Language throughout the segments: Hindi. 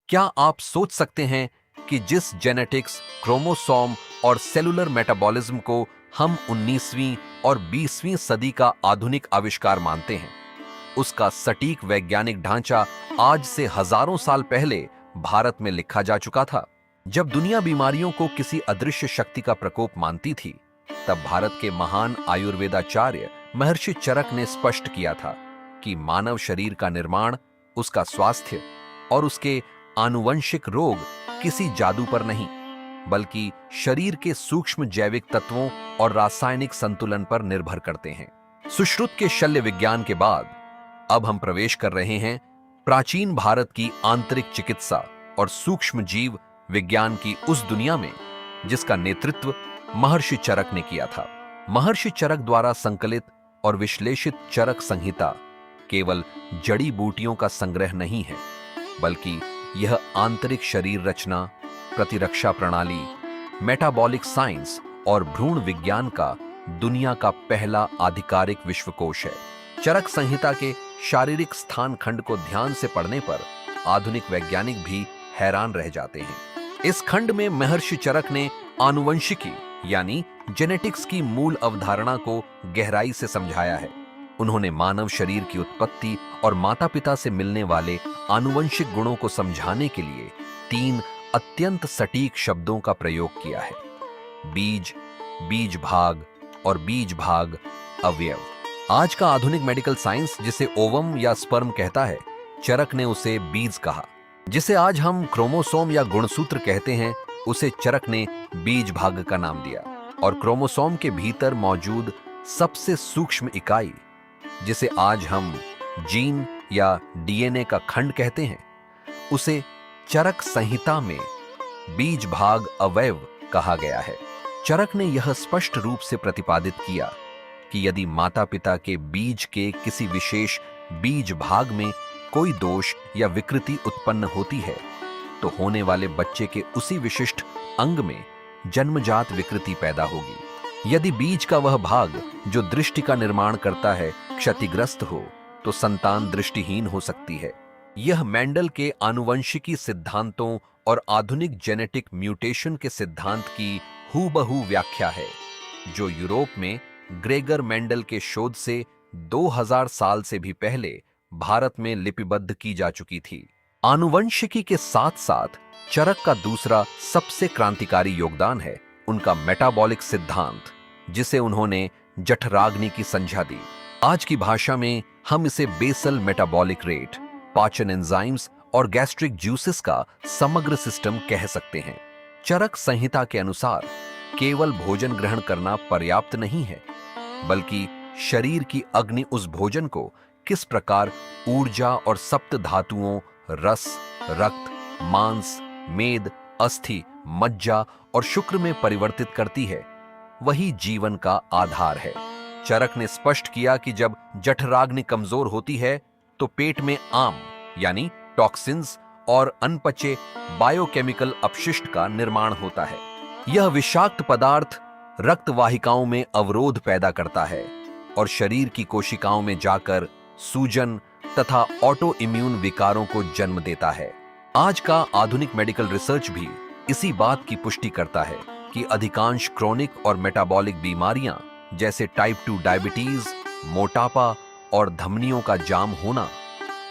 क्या आप सोच सकते हैं कि जिस जेनेटिक्स, क्रोमोसोम और सेलुलर मेटाबॉलिज्म को हम 19वीं और 20वीं सदी का आधुनिक आविष्कार मानते हैं, उसका सटीक वैज्ञानिक ढांचा आज से हजारों साल पहले भारत में लिखा जा चुका था। जब दुनिया बीमारियों को किसी अदृश्य शक्ति का प्रकोप मानती थी, तब भारत के महान आयुर्वेदाचार्य महर्षि चरक ने स्पष्ट किया था कि मानव शरीर का निर्माण, उसका स्वास्थ्य और उसके आनुवंशिक रोग किसी जादू पर नहीं, बल्कि शरीर के सूक्ष्म जैविक तत्वों और रासायनिक संतुलन पर निर्भर करते हैं। सुश्रुत के शल्य विज्ञान के बाद अब हम प्रवेश कर रहे हैं प्राचीन भारत की आंतरिक चिकित्सा और सूक्ष्म जीव विज्ञान की उस दुनिया में जिसका नेतृत्व महर्षि चरक ने किया था। महर्षि चरक द्वारा संकलित और विश्लेषित चरक संहिता केवल जड़ी बूटियों का संग्रह नहीं है, बल्कि यह आंतरिक शरीर रचना, प्रतिरक्षा प्रणाली, मेटाबॉलिक साइंस और भ्रूण विज्ञान का दुनिया का पहला आधिकारिक विश्वकोश है। चरक संहिता के शारीरिक स्थान खंड को ध्यान से पढ़ने पर आधुनिक वैज्ञानिक भी हैरान रह जाते हैं। इस खंड में महर्षि चरक ने आनुवंशिकी यानी जेनेटिक्स की मूल अवधारणा को गहराई से समझाया है। उन्होंने मानव शरीर की उत्पत्ति और माता पिता से मिलने वाले आनुवंशिक गुणों को समझाने के लिए 3 अत्यंत सटीक शब्दों का प्रयोग किया है: बीज, बीज भाग और बीज भाग अवयव। आज का आधुनिक मेडिकल साइंस जिसे ओवम या स्पर्म कहता है, चरक ने उसे बीज कहा। जिसे आज हम क्रोमोसोम या गुणसूत्र कहते हैं, उसे चरक ने बीज भाग का नाम दिया। और क्रोमोसोम के भीतर मौजूद सबसे सूक्ष्म इकाई, जिसे आज हम जीन या डीएनए का खंड कहते हैं, उसे चरक संहिता में बीज भाग अवयव कहा गया है। चरक ने यह स्पष्ट रूप से प्रतिपादित किया कि यदि माता पिता के बीज के किसी विशेष बीज भाग में कोई दोष या विकृति उत्पन्न होती है, तो होने वाले बच्चे के उसी विशिष्ट अंग में जन्मजात विकृति पैदा होगी। यदि बीज का वह भाग जो दृष्टि का निर्माण करता है क्षतिग्रस्त हो, तो संतान दृष्टिहीन हो सकती है। यह मेंडल के आनुवंशिकी सिद्धांतों और आधुनिक जेनेटिक म्यूटेशन के सिद्धांत की हूबहू व्याख्या है, जो यूरोप में ग्रेगर मेंडल के शोध से 2000 साल से भी पहले भारत में लिपिबद्ध की जा चुकी थी। आनुवंशिकी के साथ साथ चरक का दूसरा सबसे क्रांतिकारी योगदान है उनका मेटाबॉलिक सिद्धांत, जिसे उन्होंने जठराग्नि की संज्ञा दी। आज की भाषा में हम इसे बेसल मेटाबॉलिक रेट, पाचन एंजाइम्स और गैस्ट्रिक जूसेस का समग्र सिस्टम कह सकते हैं। चरक संहिता के अनुसार केवल भोजन ग्रहण करना पर्याप्त नहीं है, बल्कि शरीर की अग्नि उस भोजन को किस प्रकार ऊर्जा और सप्त धातुओं, रस, रक्त, मांस, मेद, अस्थि, मज्जा और शुक्र में परिवर्तित करती है, वही जीवन का आधार है। चरक ने स्पष्ट किया कि जब जठराग्नि कमजोर होती है, तो पेट में आम यानी टॉक्सिन्स और अनपचे बायोकेमिकल अपशिष्ट का निर्माण होता है। यह विषाक्त पदार्थ रक्त वाहिकाओं में अवरोध पैदा करता है और शरीर की कोशिकाओं में जाकर सूजन तथा ऑटो इम्यून विकारों को जन्म देता है। आज का आधुनिक मेडिकल रिसर्च भी इसी बात की पुष्टि करता है कि अधिकांश क्रोनिक और मेटाबॉलिक बीमारियां जैसे टाइप 2 डायबिटीज, मोटापा और धमनियों का जाम होना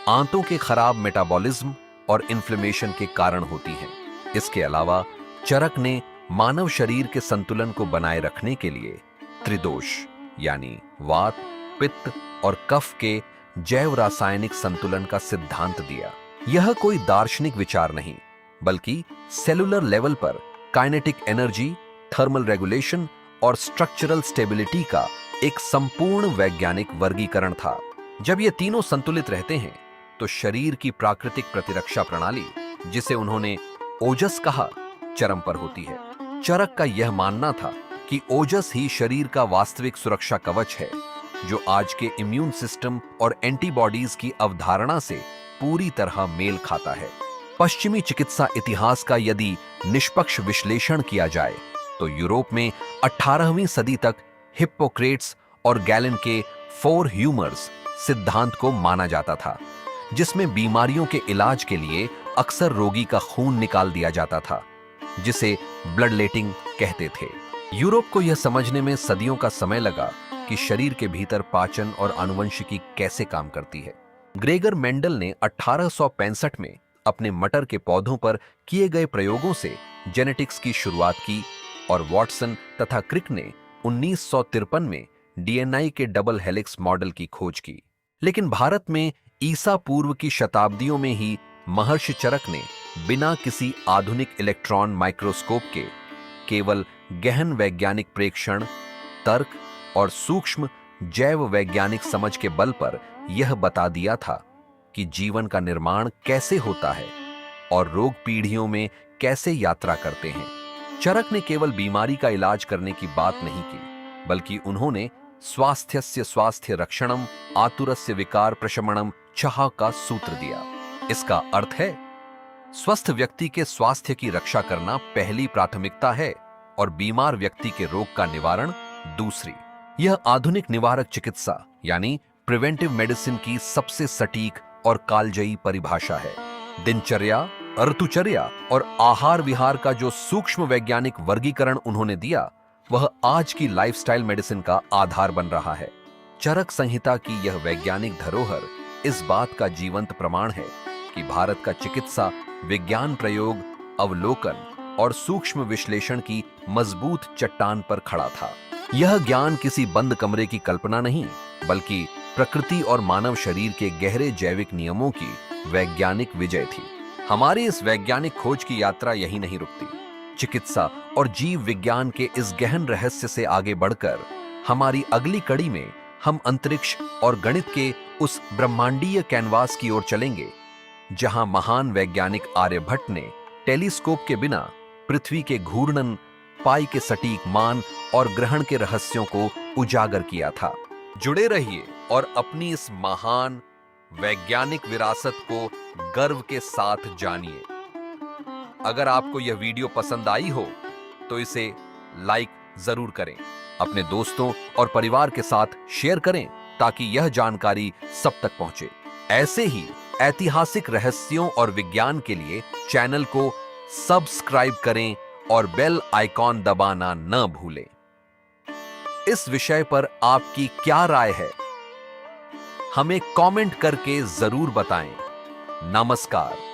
आंतों के खराब मेटाबॉलिज्म और इन्फ्लेमेशन के कारण होती हैं। इसके अलावा चरक ने मानव शरीर के संतुलन को बनाए रखने के लिए त्रिदोष यानी वात, पित्त और कफ के जैव रासायनिक संतुलन का सिद्धांत दिया। यह कोई दार्शनिक विचार नहीं, बल्कि सेलुलर लेवल पर काइनेटिक एनर्जी, थर्मल रेगुलेशन और स्ट्रक्चरल स्टेबिलिटी का एक संपूर्ण वैज्ञानिक वर्गीकरण था। जब ये तीनों संतुलित रहते हैं, तो शरीर की प्राकृतिक प्रतिरक्षा प्रणाली, जिसे उन्होंने ओजस कहा, चरम पर होती है। चरक का यह मानना था कि ओजस ही शरीर का वास्तविक सुरक्षा कवच है, जो आज के इम्यून सिस्टम और एंटीबॉडीज की अवधारणा से पूरी तरह मेल खाता है। पश्चिमी चिकित्सा इतिहास का यदि निष्पक्ष विश्लेषण किया जाए, तो यूरोप में 18वीं सदी तक हिप्पोक्रेट्स और गैलन के 4 ह्यूमर्स सिद्धांत को माना जाता था, जिसमें बीमारियों के इलाज के लिए अक्सर रोगी का खून निकाल दिया जाता था, जिसे ब्लड लेटिंग कहते थे। यूरोप को यह समझने में सदियों का समय लगा कि शरीर के भीतर पाचन और आनुवंशिकी कैसे काम करती है। ग्रेगर मेंडल ने 1865 में अपने मटर के पौधों पर किए गए प्रयोगों से जेनेटिक्स की शुरुआत की और वॉटसन तथा क्रिक ने 1953 में डीएनए के डबल हेलिक्स मॉडल की खोज की। लेकिन भारत में ईसा पूर्व की शताब्दियों में ही महर्षि चरक ने बिना किसी आधुनिक इलेक्ट्रॉन माइक्रोस्कोप के केवल गहन वैज्ञानिक प्रेक्षण, तर्क और सूक्ष्म जैव वैज्ञानिक समझ के बल पर यह बता दिया था कि जीवन का निर्माण कैसे होता है और रोग पीढ़ियों में कैसे यात्रा करते हैं। चरक ने केवल बीमारी का इलाज करने की बात नहीं की, बल्कि उन्होंने स्वास्थ्यस्य स्वास्थ्य रक्षणम आतुरस्य विकार प्रशमनम छह का सूत्र दिया। इसका अर्थ है स्वस्थ व्यक्ति के स्वास्थ्य की रक्षा करना पहली प्राथमिकता है और बीमार व्यक्ति के रोग का निवारण दूसरी। यह आधुनिक निवारक चिकित्सा यानी प्रिवेंटिव मेडिसिन की सबसे सटीक और कालजयी परिभाषा है। दिनचर्या, ऋतुचर्या और आहार विहार का जो सूक्ष्म वैज्ञानिक वर्गीकरण उन्होंने दिया, वह आज की लाइफस्टाइल मेडिसिन का आधार बन रहा है। चरक संहिता की यह वैज्ञानिक धरोहर इस बात का जीवंत प्रमाण है कि भारत का चिकित्सा विज्ञान प्रयोग, अवलोकन और सूक्ष्म विश्लेषण की मजबूत चट्टान पर खड़ा था। यह ज्ञान किसी बंद कमरे की कल्पना नहीं, बल्कि प्रकृति और मानव शरीर के गहरे जैविक नियमों की वैज्ञानिक विजय थी। हमारी इस वैज्ञानिक खोज की यात्रा यही नहीं रुकती। चिकित्सा और जीव विज्ञान के इस गहन रहस्य से आगे बढ़कर हमारी अगली कड़ी में हम अंतरिक्ष और गणित के उस ब्रह्मांडीय कैनवास की ओर चलेंगे, जहां महान वैज्ञानिक आर्यभट्ट ने टेलीस्कोप के बिना पृथ्वी के घूर्णन, पाई के सटीक मान और ग्रहण के रहस्यों को उजागर किया था। जुड़े रहिए और अपनी इस महान वैज्ञानिक विरासत को गर्व के साथ जानिए। अगर आपको यह वीडियो पसंद आई हो तो इसे लाइक जरूर करें, अपने दोस्तों और परिवार के साथ शेयर करें ताकि यह जानकारी सब तक पहुंचे। ऐसे ही ऐतिहासिक रहस्यों और विज्ञान के लिए चैनल को सब्सक्राइब करें और बेल आइकॉन दबाना न भूलें। इस विषय पर आपकी क्या राय है, हमें कमेंट करके जरूर बताएं। नमस्कार।